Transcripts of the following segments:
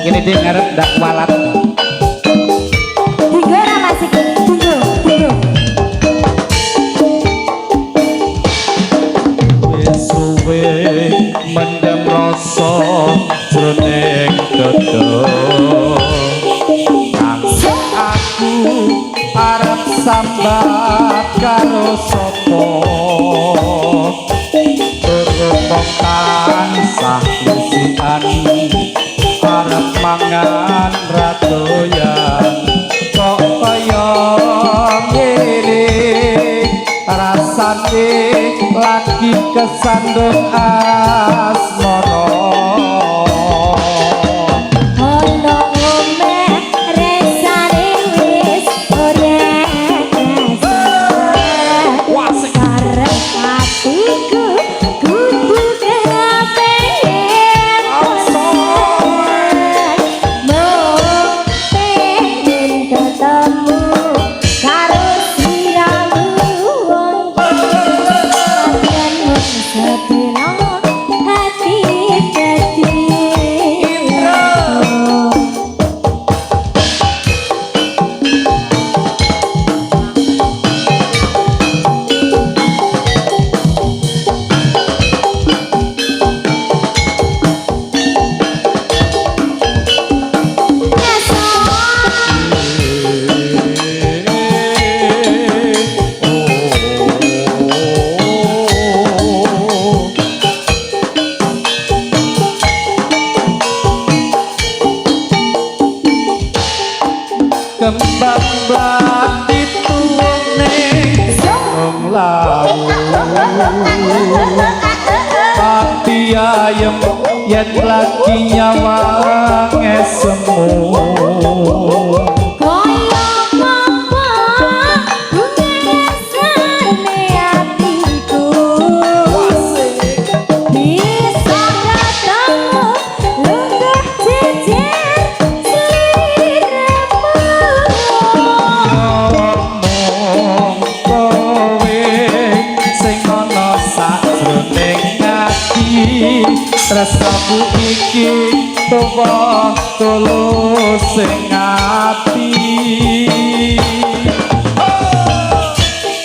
Ini ngarep ndak walat. Tunggu ra masih tunggu. Wis suwe mendem rasa jroning dada. Aku arep sambat karo sapa. Terus tansah lusian arep mangan radoyan kok kaya ngene rasane lagi kesandung asmara. Ono omeh resane wis ora kasar. Karep hatiku kudu kepengen pengen ketemu karo siramu wong sedina hati dadi kembang mlati tuwene wong lawu ati ayem yen lagi nyawang esemu. koyo apa rasane atiku bisa ketemu lungguh jejer sliramu. Ngomong kowe sing ana sajroning ati tresnaku iki tuwa tulus sing ati.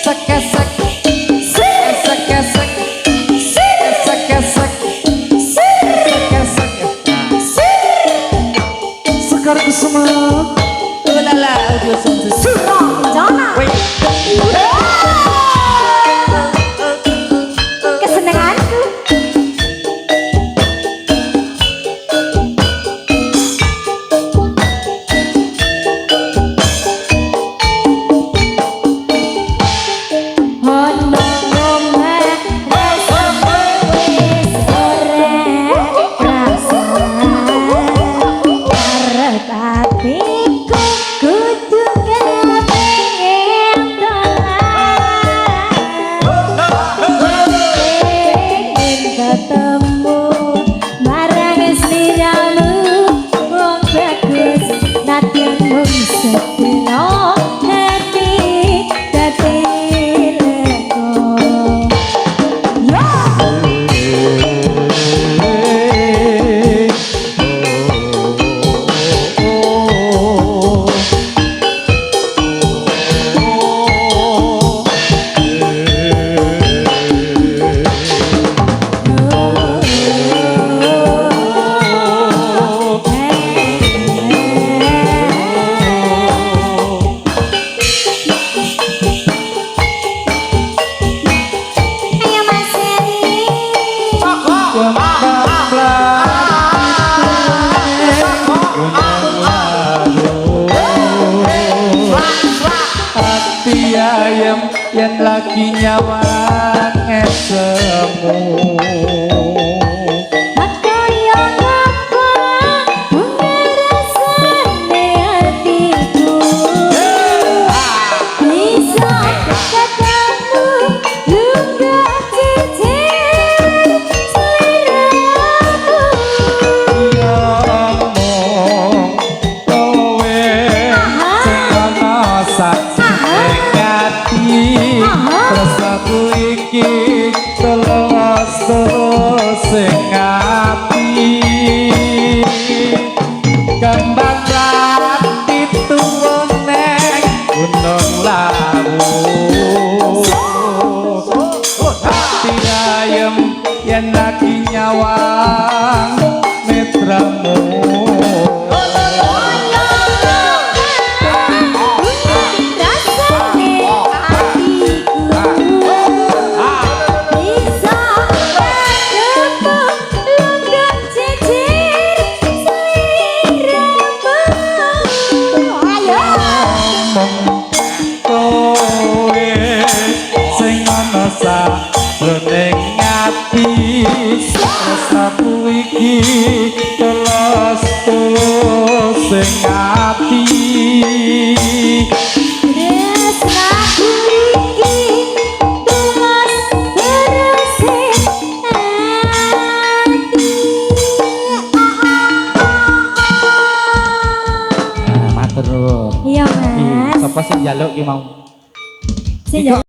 Sekesek sekesek sekesek sekesek sekar kusuma ulala audio sound Surong Jana. Kesenenganku. Ono omeh rasane wis ora kasar. Arep atiku kudu kepengen pengen ketemu marang sliramu wong bagus nadyan mung sedina hati dadi lego. Ayo Mas Heri. Hati ayam yang lagi nyawang esemu. Kaya ngapa rasane atiku bisa ketemu iki telos sing ati kembang rati turun neng gunung lawu hati ayem yen lagi nyawang netramu Leneng ati sapu iki telos sing ati Tresnaku iki tulus terus matur nuwun Iya mas sapa sing njaluk ki mau Sing